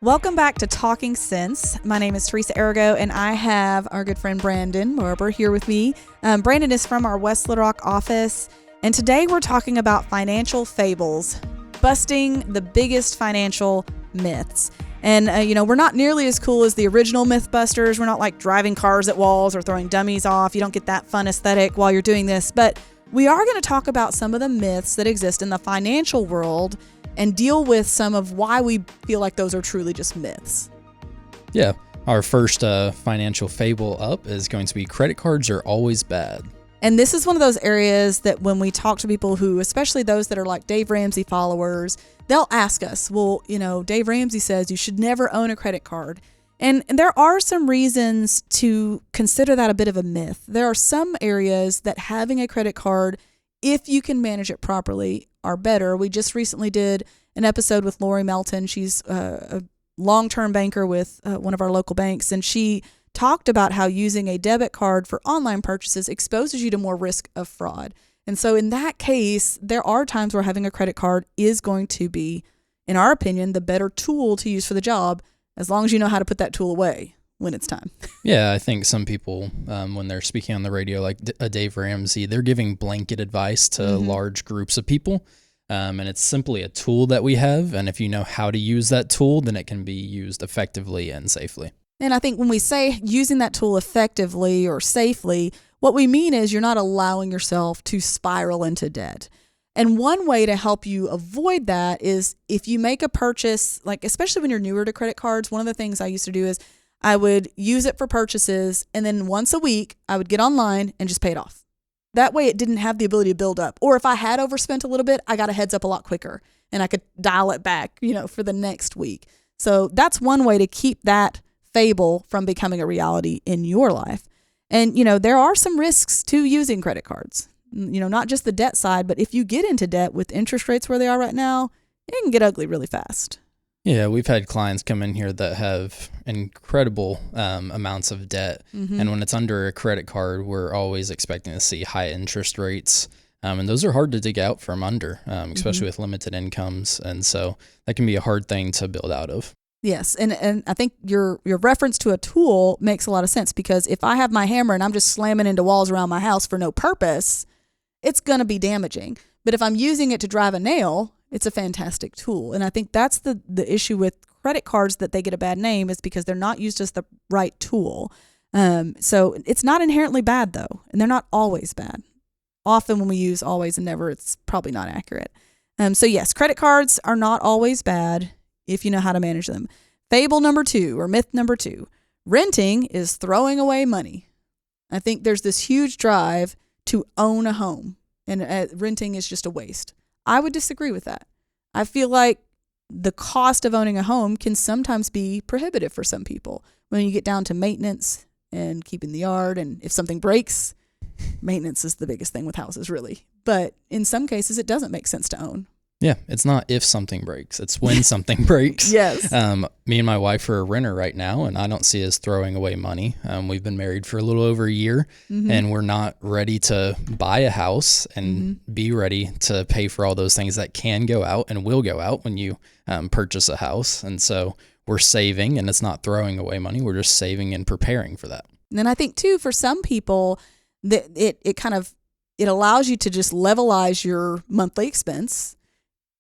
Welcome back to Talking Sense. My name is Teresa Arago, and I have our good friend Brandon Barber here with me. Brandon is from our West Little Rock office, and today we're talking about financial fables, busting the biggest financial myths. And, we're not nearly as cool as the original Mythbusters. We're not like driving cars at walls or throwing dummies off. You don't get that fun aesthetic while you're doing this. But we are going to talk about some of the myths that exist in the financial world and deal with some of why we feel like those are truly just myths. Yeah. Our first financial fable up is going to be credit cards are always bad. And this is one of those areas that when we talk to people who, especially those that are like Dave Ramsey followers, they'll ask us, well, Dave Ramsey says you should never own a credit card. And there are some reasons to consider that a bit of a myth. There are some areas that having a credit card, if you can manage it properly, are better. We just recently did an episode with Lori Melton. She's a long-term banker with one of our local banks, and she talked about how using a debit card for online purchases exposes you to more risk of fraud. And so in that case, there are times where having a credit card is going to be, in our opinion, the better tool to use for the job, as long as you know how to put that tool away when it's time. Yeah, I think some people, when they're speaking on the radio, like Dave Ramsey, they're giving blanket advice to large groups of people. And it's simply a tool that we have. And if you know how to use that tool, then it can be used effectively and safely. And I think when we say using that tool effectively or safely, what we mean is you're not allowing yourself to spiral into debt. And one way to help you avoid that is if you make a purchase, like especially when you're newer to credit cards, one of the things I used to do is I would use it for purchases, and then once a week I would get online and just pay it off. That way it didn't have the ability to build up. Or if I had overspent a little bit, I got a heads up a lot quicker and I could dial it back, for the next week. So that's one way to keep that fable from becoming a reality in your life. And, there are some risks to using credit cards, not just the debt side, but if you get into debt with interest rates where they are right now, it can get ugly really fast. Yeah, we've had clients come in here that have incredible amounts of debt. And when it's under a credit card, we're always expecting to see high interest rates. And those are hard to dig out from under, especially with limited incomes. And so that can be a hard thing to build out of. Yes, and I think your reference to a tool makes a lot of sense, because if I have my hammer and I'm just slamming into walls around my house for no purpose, it's going to be damaging. But if I'm using it to drive a nail, it's a fantastic tool. And I think that's the issue with credit cards, that they get a bad name, is because they're not used as the right tool. So it's not inherently bad, though, and they're not always bad. Often when we use always and never, it's probably not accurate. So yes, credit cards are not always bad if you know how to manage them. Fable number 2, or myth number 2, renting is throwing away money. I think there's this huge drive to own a home, and renting is just a waste. I would disagree with that. I feel like the cost of owning a home can sometimes be prohibitive for some people when you get down to maintenance and keeping the yard. And if something breaks, maintenance is the biggest thing with houses, really. But in some cases, it doesn't make sense to own. Yeah, it's not if something breaks, it's when something breaks. Yes. Me and my wife are a renter right now, and I don't see us throwing away money. We've been married for a little over a year, and we're not ready to buy a house and be ready to pay for all those things that can go out and will go out when you purchase a house. And so we're saving, and it's not throwing away money. We're just saving and preparing for that. And then I think, too, for some people, that it allows you to just levelize your monthly expense.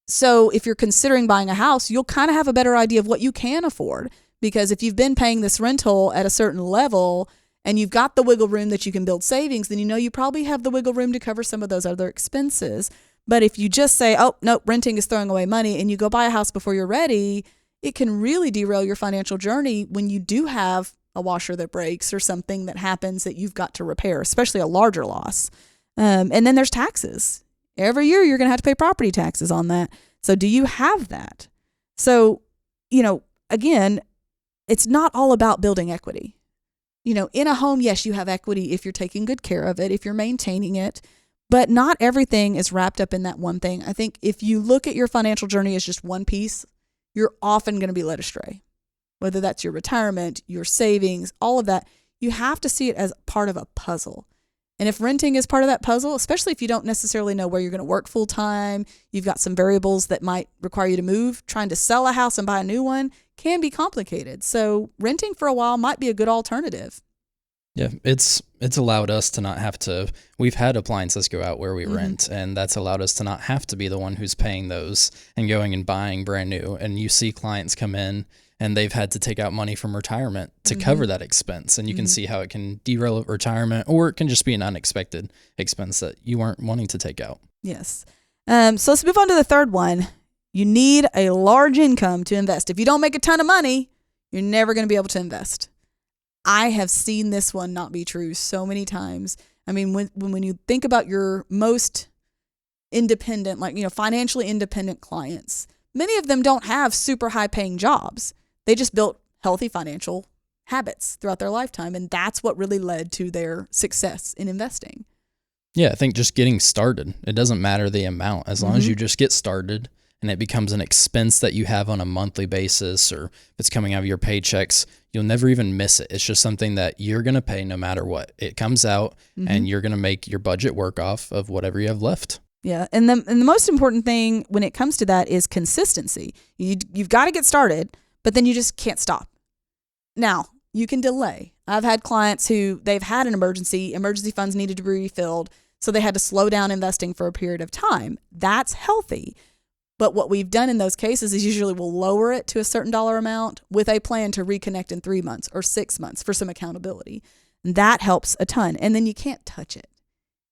So if you're considering buying a house, you'll kind of have a better idea of what you can afford, because if you've been paying this rental at a certain level and you've got the wiggle room that you can build savings, then you probably have the wiggle room to cover some of those other expenses. But if you just say, oh, no, renting is throwing away money, and you go buy a house before you're ready, it can really derail your financial journey when you do have a washer that breaks or something that happens that you've got to repair, especially a larger loss. And then there's taxes. Every year you're going to have to pay property taxes on that. So do you have that? So, again, it's not all about building equity. In a home, yes, you have equity if you're taking good care of it, if you're maintaining it, but not everything is wrapped up in that one thing. I think if you look at your financial journey as just one piece, you're often going to be led astray. Whether that's your retirement, your savings, all of that, you have to see it as part of a puzzle. And if renting is part of that puzzle, especially if you don't necessarily know where you're going to work full time, you've got some variables that might require you to move, trying to sell a house and buy a new one can be complicated. So renting for a while might be a good alternative. Yeah, it's allowed us to not have to. We've had appliances go out where we rent, and that's allowed us to not have to be the one who's paying those and going and buying brand new. And you see clients come in and they've had to take out money from retirement to cover that expense, and you can see how it can derail retirement, or it can just be an unexpected expense that you weren't wanting to take out. Yes. So let's move on to the third one. You need a large income to invest. If you don't make a ton of money, you're never going to be able to invest. I have seen this one not be true so many times. I mean, when you think about your most independent, like, financially independent clients, many of them don't have super high paying jobs. They just built healthy financial habits throughout their lifetime. And that's what really led to their success in investing. Yeah, I think just getting started, it doesn't matter the amount, as long as you just get started and it becomes an expense that you have on a monthly basis, or if it's coming out of your paychecks, you'll never even miss it. It's just something that you're going to pay no matter what. It comes out and you're going to make your budget work off of whatever you have left. Yeah. And the most important thing when it comes to that is consistency. You've got to get started, but then you just can't stop. Now, you can delay. I've had clients who they've had an emergency funds needed to be refilled, so they had to slow down investing for a period of time. That's healthy. But what we've done in those cases is usually we'll lower it to a certain dollar amount with a plan to reconnect in 3 months or 6 months for some accountability. And that helps a ton. And then you can't touch it.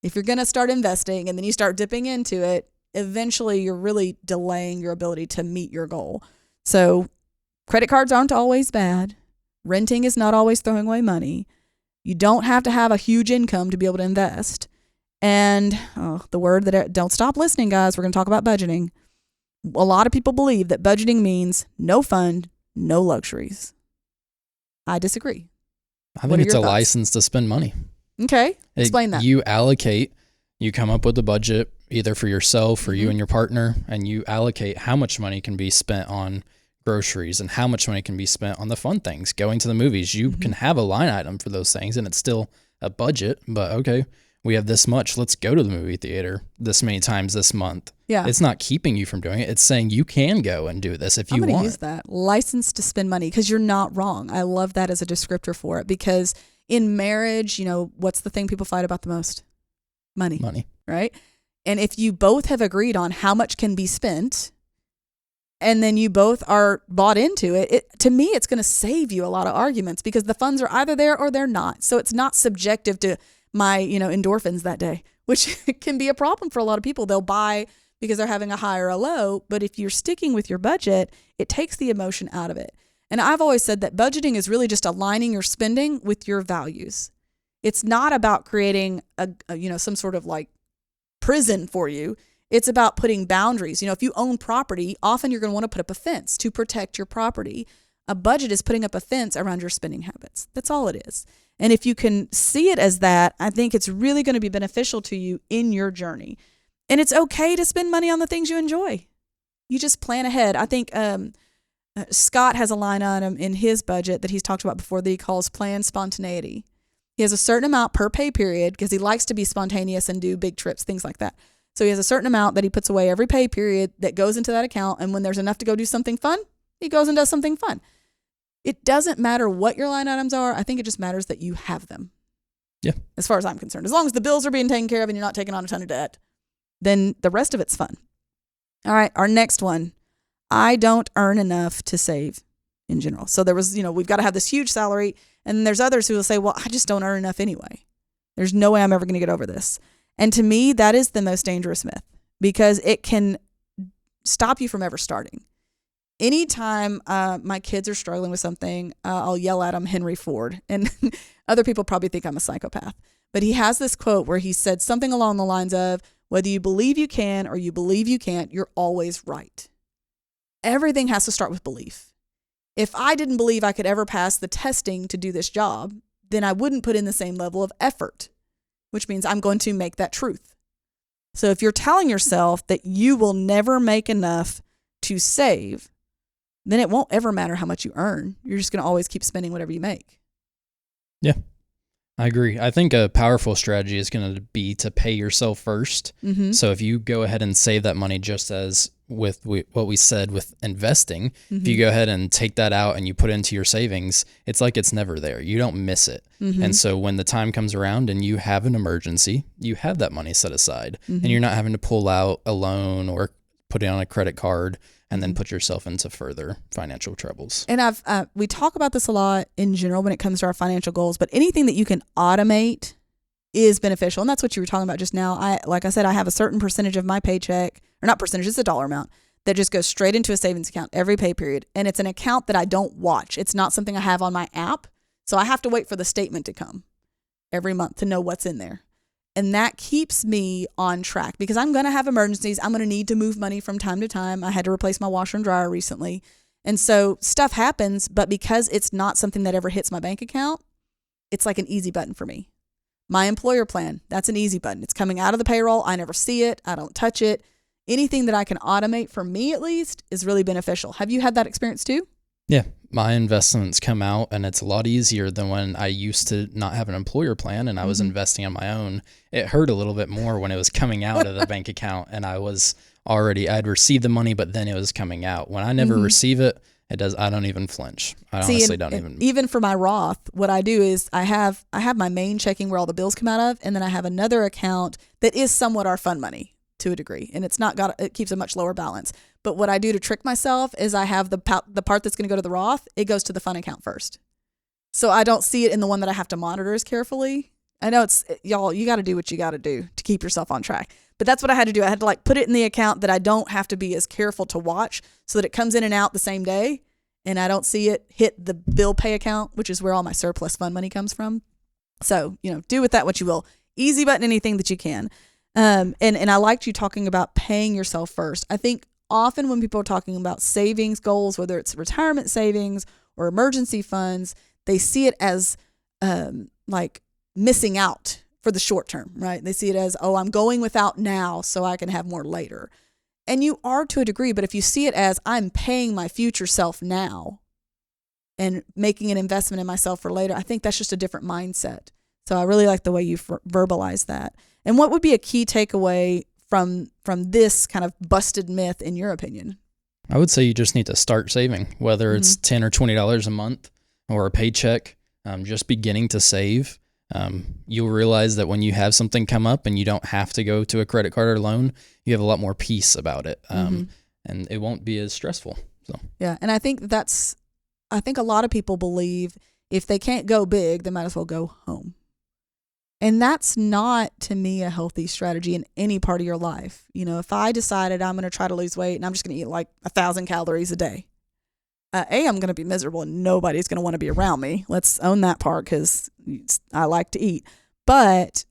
If you're going to start investing and then you start dipping into it, eventually you're really delaying your ability to meet your goal. So credit cards aren't always bad. Renting is not always throwing away money. You don't have to have a huge income to be able to invest. And the word that don't stop listening, guys, we're going to talk about budgeting. A lot of people believe that budgeting means no fun, no luxuries. I disagree. I think it's a license to spend money. Okay. Explain that. You allocate, you come up with a budget either for yourself or you and your partner, and you allocate how much money can be spent on groceries and how much money can be spent on the fun things, going to the movies. You can have a line item for those things and it's still a budget, but okay, we have this much. Let's go to the movie theater this many times this month. Yeah. It's not keeping you from doing it. It's saying you can go and do this if you want. I'm going to use that. License to spend money, because you're not wrong. I love that as a descriptor for it, because in marriage, what's the thing people fight about the most? Money. Right? And if you both have agreed on how much can be spent, and then you both are bought into it, to me, it's going to save you a lot of arguments, because the funds are either there or they're not. So it's not subjective to my, endorphins that day, which can be a problem for a lot of people. They'll buy because they're having a high or a low, but if you're sticking with your budget, it takes the emotion out of it. And I've always said that budgeting is really just aligning your spending with your values. It's not about creating some sort of like prison for you. It's about putting boundaries. If you own property, often you're going to want to put up a fence to protect your property. A budget is putting up a fence around your spending habits. That's all it is. And if you can see it as that, I think it's really going to be beneficial to you in your journey. And it's okay to spend money on the things you enjoy. You just plan ahead. I think Scott has a line item in his budget that he's talked about before that he calls planned spontaneity. He has a certain amount per pay period because he likes to be spontaneous and do big trips, things like that. So he has a certain amount that he puts away every pay period that goes into that account. And when there's enough to go do something fun, he goes and does something fun. It doesn't matter what your line items are. I think it just matters that you have them. Yeah. As far as I'm concerned, as long as the bills are being taken care of and you're not taking on a ton of debt, then the rest of it's fun. All right. Our next one. I don't earn enough to save in general. So there was, we've got to have this huge salary. And there's others who will say, well, I just don't earn enough anyway. There's no way I'm ever going to get over this. And to me, that is the most dangerous myth, because it can stop you from ever starting. Anytime my kids are struggling with something, I'll yell at them, Henry Ford. And other people probably think I'm a psychopath. But he has this quote where he said something along the lines of, whether you believe you can or you believe you can't, you're always right. Everything has to start with belief. If I didn't believe I could ever pass the testing to do this job, then I wouldn't put in the same level of effort, which means I'm going to make that truth. So if you're telling yourself that you will never make enough to save, then it won't ever matter how much you earn. You're just going to always keep spending whatever you make. Yeah. I agree. I think a powerful strategy is going to be to pay yourself first. Mm-hmm. So if you go ahead and save that money, just as with what we said with investing, if you go ahead and take that out and you put it into your savings, it's like it's never there. You don't miss it. And so when the time comes around and you have an emergency, you have that money set aside and you're not having to pull out a loan or put it on a credit card and then put yourself into further financial troubles. And we talk about this a lot in general when it comes to our financial goals, but anything that you can automate is beneficial. And that's what you were talking about just now. Like I said, I have a certain percentage of my paycheck, or not percentage, it's a dollar amount that just goes straight into a savings account every pay period. And it's an account that I don't watch. It's not something I have on my app. So I have to wait for the statement to come every month to know what's in there. And that keeps me on track because I'm going to have emergencies. I'm going to need to move money from time to time. I had to replace my washer and dryer recently. And so stuff happens, but because it's not something that ever hits my bank account, it's like an easy button for me. My employer plan, that's an easy button. It's coming out of the payroll. I never see it. I don't touch it. Anything that I can automate, for me at least, is really beneficial. Have you had that experience too? Yeah, my investments come out and it's a lot easier than when I used to not have an employer plan and I was investing on my own. It hurt a little bit more when it was coming out of the bank account and I'd received the money, but then it was coming out. When I never receive it, I don't even flinch. I honestly don't even. Even for my Roth, what I do is I have my main checking where all the bills come out of, and then I have another account that is somewhat our fund money to a degree, and it keeps a much lower balance. But what I do to trick myself is I have the part that's going to go to the Roth, it goes to the fund account first. So I don't see it in the one that I have to monitor as carefully. I know y'all, you got to do what you got to do to keep yourself on track. But that's what I had to do. I had to put it in the account that I don't have to be as careful to watch so that it comes in and out the same day and I don't see it hit the bill pay account, which is where all my surplus fund money comes from. So, do with that what you will. Easy button anything that you can. And I liked you talking about paying yourself first. I think often when people are talking about savings goals, whether it's retirement savings or emergency funds, they see it as like missing out for the short term, right? They see it as, oh, I'm going without now so I can have more later. And you are to a degree, but if you see it as I'm paying my future self now and making an investment in myself for later, I think that's just a different mindset. So I really like the way you verbalize that. And what would be a key takeaway from this kind of busted myth in your opinion? I would say you just need to start saving, whether it's $10 or $20 a month or a paycheck, just beginning to save. You'll realize that when you have something come up and you don't have to go to a credit card or loan, you have a lot more peace about it. And it won't be as stressful. So yeah. And I think a lot of people believe if they can't go big, they might as well go home. And that's not, to me, a healthy strategy in any part of your life. If I decided I'm going to try to lose weight and I'm just going to eat 1,000 calories a day, I'm going to be miserable and nobody's going to want to be around me. Let's own that part because I like to eat. But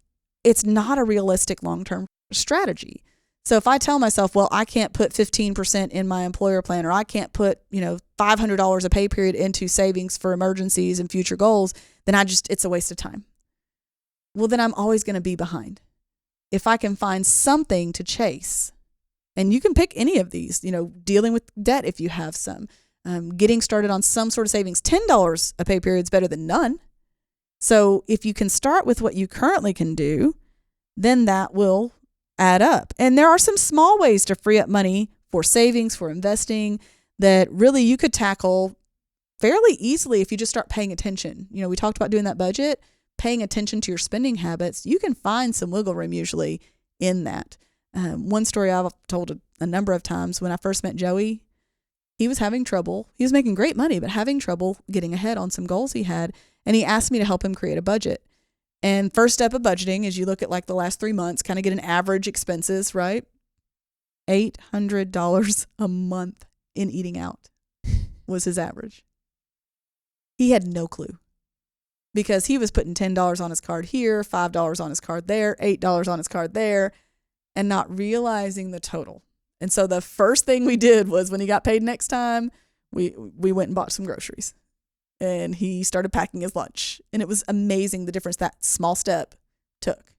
it's not a realistic long-term strategy. So if I tell myself, well, I can't put 15% in my employer plan, or I can't put, $500 a pay period into savings for emergencies and future goals, then it's a waste of time. Well, then I'm always going to be behind. If I can find something to chase, and you can pick any of these, dealing with debt if you have some, getting started on some sort of savings, $10 a pay period is better than none. So if you can start with what you currently can do, then that will add up. And there are some small ways to free up money for savings, for investing, that really you could tackle fairly easily if you just start paying attention. We talked about doing that budget, paying attention to your spending habits. You can find some wiggle room usually in that. One story I've told a number of times, when I first met Joey, he was having trouble. He was making great money, but having trouble getting ahead on some goals he had. And he asked me to help him create a budget. And first step of budgeting is you look at the last 3 months, kind of get an average expenses, right? $800 a month in eating out was his average. He had no clue because he was putting $10 on his card here, $5 on his card there, $8 on his card there, and not realizing the total. And so the first thing we did was, when he got paid next time, we went and bought some groceries. And he started packing his lunch. And it was amazing the difference that small step took.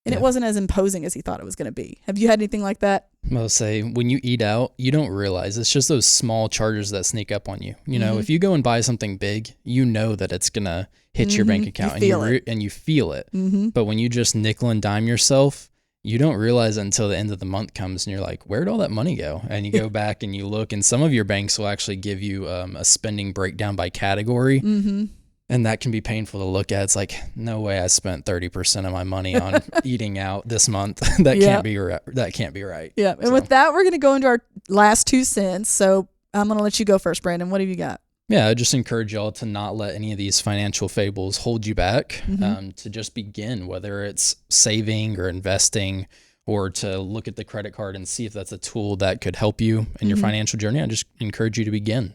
And it wasn't as imposing as he thought it was going to be. Have you had anything like that? I'll say when you eat out, you don't realize it's just those small charges that sneak up on you. You know, if you go and buy something big, you know that it's going to hit your bank account and you feel it. But when you just nickel and dime yourself, you don't realize it until the end of the month comes and you're like, where'd all that money go? And you go back and you look, and some of your banks will actually give you a spending breakdown by category. And that can be painful to look at. It's like, no way I spent 30% of my money on eating out this month. That can't be right. That can't be right. Yeah. And with that, we're going to go into our last 2 cents. So I'm going to let you go first, Brandon. What have you got? Yeah, I just encourage y'all to not let any of these financial fables hold you back, to just begin, whether it's saving or investing, or to look at the credit card and see if that's a tool that could help you in your financial journey. I just encourage you to begin.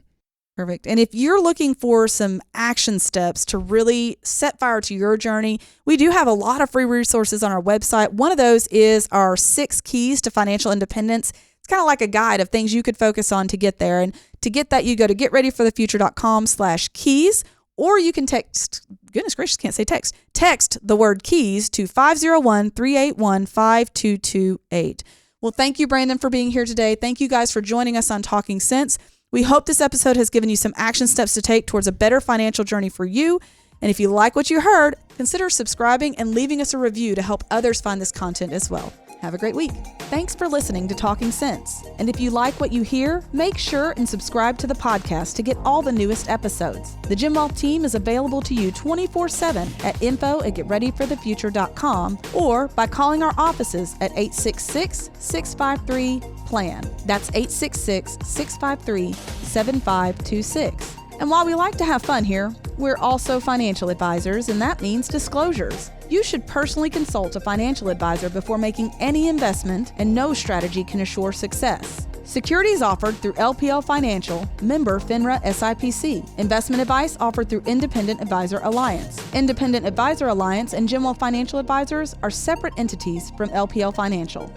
Perfect. And if you're looking for some action steps to really set fire to your journey, we do have a lot of free resources on our website. One of those is our 6 keys to financial independence. It's kind of like a guide of things you could focus on to get there. And to get that, you go to getreadyforthefuture.com/keys, or you can text, goodness gracious, can't say text. Text the word keys to 501-381-5228. Well, thank you, Brandon, for being here today. Thank you guys for joining us on Talking Sense. We hope this episode has given you some action steps to take towards a better financial journey for you. And if you like what you heard, consider subscribing and leaving us a review to help others find this content as well. Have a great week. Thanks for listening to Talking Sense. And if you like what you hear, make sure and subscribe to the podcast to get all the newest episodes. The Gym Wealth team is available to you 24/7 at info@getreadyforthefuture.com or by calling our offices at 866-653-PLAN. That's 866-653-7526. And while we like to have fun here, we're also financial advisors, and that means disclosures. You should personally consult a financial advisor before making any investment, and no strategy can assure success. Securities offered through LPL Financial, member FINRA SIPC. Investment advice offered through Independent Advisor Alliance. Independent Advisor Alliance and Gym Wealth Financial Advisors are separate entities from LPL Financial.